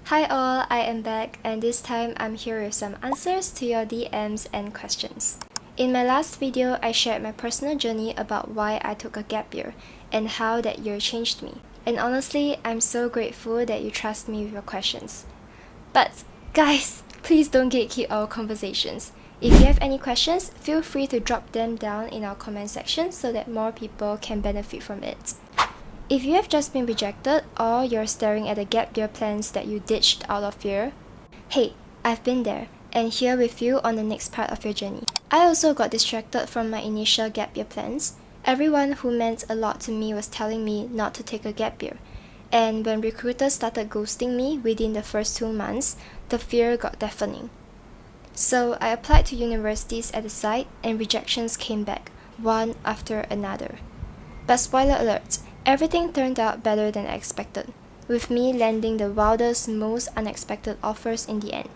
Hi all, I am back and this time I'm here with some answers to your DMs and questions. In my last video, I shared my personal journey about why I took a gap year and how that year changed me. And honestly, I'm so grateful that you trust me with your questions. But guys, please don't gatekeep our conversations. If you have any questions, feel free to drop them down in our comment section so that more people can benefit from it. If you have just been rejected or you're staring at the gap year plans that you ditched out of fear, hey, I've been there and here with you on the next part of your journey. I also got distracted from my initial gap year plans. Everyone who meant a lot to me was telling me not to take a gap year. And when recruiters started ghosting me within the first 2 months, the fear got deafening. So I applied to universities at the site and rejections came back, one after another. But spoiler alert, everything turned out better than I expected, with me landing the wildest, most unexpected offers in the end.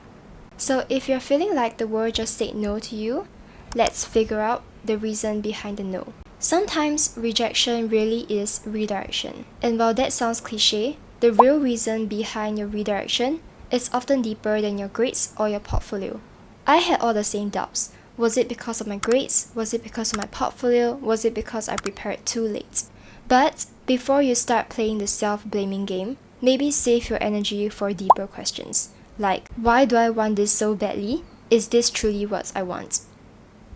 So if you're feeling like the world just said no to you, let's figure out the reason behind the no. Sometimes rejection really is redirection. And while that sounds cliche, the real reason behind your redirection is often deeper than your grades or your portfolio. I had all the same doubts. Was it because of my grades? Was it because of my portfolio? Was it because I prepared too late? But before you start playing the self-blaming game, maybe save your energy for deeper questions. Like, why do I want this so badly? Is this truly what I want?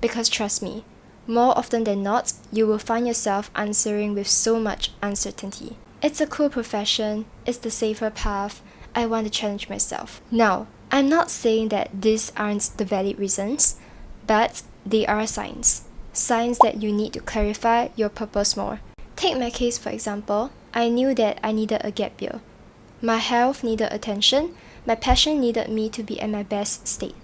Because trust me, more often than not, you will find yourself answering with so much uncertainty. It's a cool profession, it's the safer path, I want to challenge myself. Now, I'm not saying that these aren't the valid reasons, but they are signs. Signs that you need to clarify your purpose more. Take my case for example, I knew that I needed a gap year. My health needed attention, my passion needed me to be at my best state.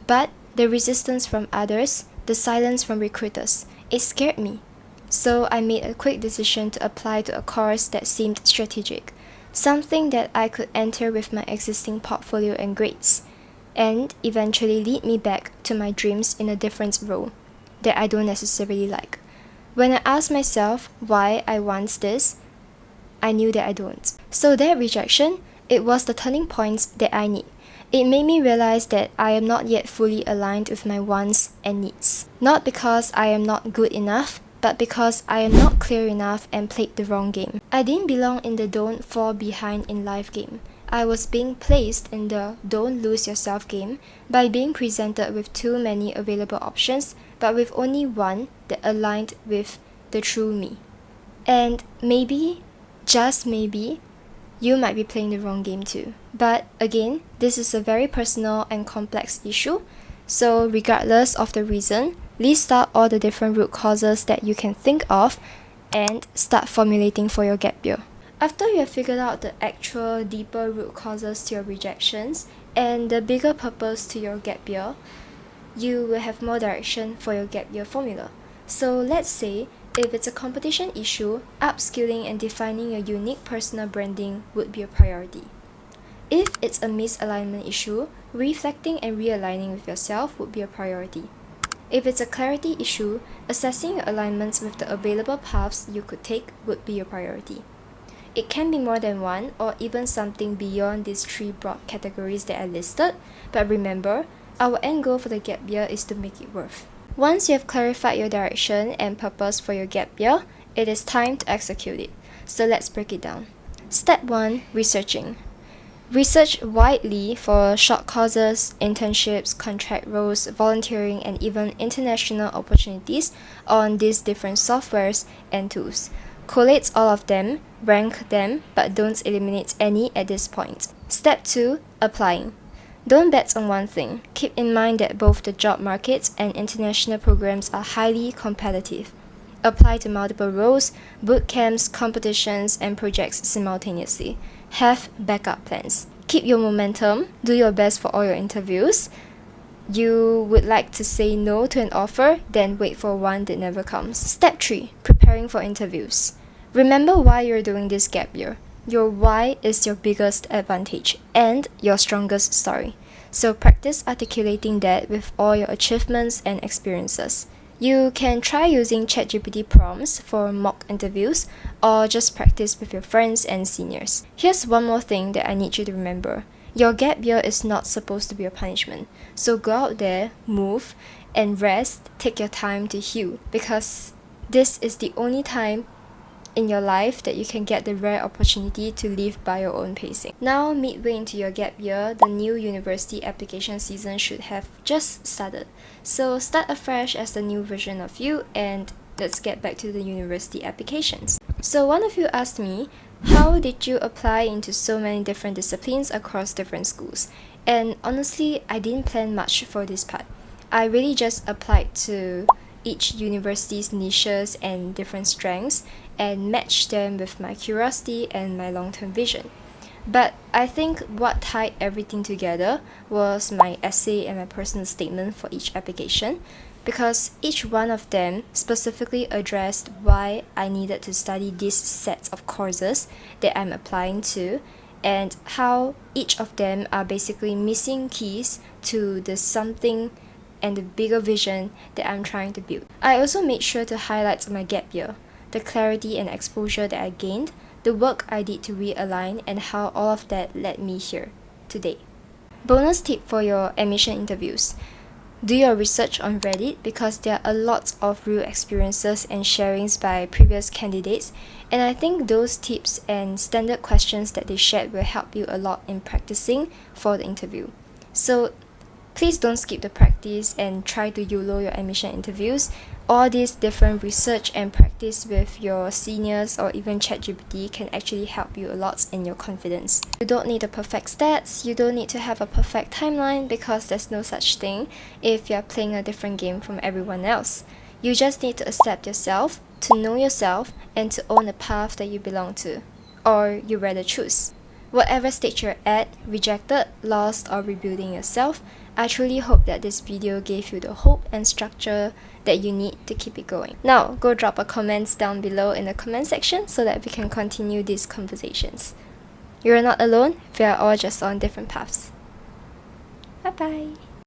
But the resistance from others, the silence from recruiters, it scared me. So I made a quick decision to apply to a course that seemed strategic, something that I could enter with my existing portfolio and grades, and eventually lead me back to my dreams in a different role that I don't necessarily like. When I asked myself why I want this, I knew that I don't. So that rejection, it was the turning point that I need. It made me realize that I am not yet fully aligned with my wants and needs. Not because I am not good enough, but because I am not clear enough and played the wrong game. I didn't belong in the don't fall behind in life game. I was being placed in the don't lose yourself game by being presented with too many available options, but with only one that aligned with the true me. And maybe, just maybe, you might be playing the wrong game too. But again, this is a very personal and complex issue, so regardless of the reason, list out all the different root causes that you can think of and start formulating for your gap year. After you have figured out the actual deeper root causes to your rejections and the bigger purpose to your gap year, you will have more direction for your gap year formula. So let's say if it's a competition issue, upskilling and defining your unique personal branding would be a priority. If it's a misalignment issue, reflecting and realigning with yourself would be a priority. If it's a clarity issue, assessing your alignments with the available paths you could take would be your priority. It can be more than one or even something beyond these 3 broad categories that I listed, but remember, our end goal for the gap year is to make it worth. Once you have clarified your direction and purpose for your gap year, it is time to execute it. So let's break it down. Step 1. Researching. Research widely for short courses, internships, contract roles, volunteering, and even international opportunities on these different softwares and tools. Collate all of them, rank them, but don't eliminate any at this point. Step 2. Applying. Don't bet on one thing. Keep in mind that both the job market and international programs are highly competitive. Apply to multiple roles, boot camps, competitions, and projects simultaneously. Have backup plans. Keep your momentum. Do your best for all your interviews. You would like to say no to an offer, then wait for one that never comes. Step 3. Preparing for interviews. Remember why you're doing this gap year. Your why is your biggest advantage and your strongest story. So practice articulating that with all your achievements and experiences. You can try using ChatGPT prompts for mock interviews or just practice with your friends and seniors. Here's one more thing that I need you to remember. Your gap year is not supposed to be a punishment. So go out there, move, and rest, take your time to heal, because this is the only time in your life that you can get the rare opportunity to live by your own pacing. Now, midway into your gap year, the new university application season should have just started. So start afresh as the new version of you, and let's get back to the university applications. So one of you asked me, how did you apply into so many different disciplines across different schools? And honestly, I didn't plan much for this part. I really just applied to each university's niches and different strengths and matched them with my curiosity and my long-term vision. But I think what tied everything together was my essay and my personal statement for each application, because each one of them specifically addressed why I needed to study these sets of courses that I'm applying to, and how each of them are basically missing keys to the something and the bigger vision that I'm trying to build. I also made sure to highlight my gap year, the clarity and exposure that I gained, the work I did to realign, and how all of that led me here today. Bonus tip for your admission interviews. Do your research on Reddit, because there are a lot of real experiences and sharings by previous candidates, and I think those tips and standard questions that they shared will help you a lot in practicing for the interview. So please don't skip the practice and try to YOLO your admission interviews. All these different research and practice with your seniors or even ChatGPT can actually help you a lot in your confidence. You don't need a perfect stats, you don't need to have a perfect timeline, because there's no such thing if you're playing a different game from everyone else. You just need to accept yourself, to know yourself, and to own the path that you belong to, or you rather choose. Whatever stage you're at, rejected, lost, or rebuilding yourself, I truly hope that this video gave you the hope and structure that you need to keep it going. Now, go drop a comment down below in the comment section so that we can continue these conversations. You're not alone, we are all just on different paths. Bye bye!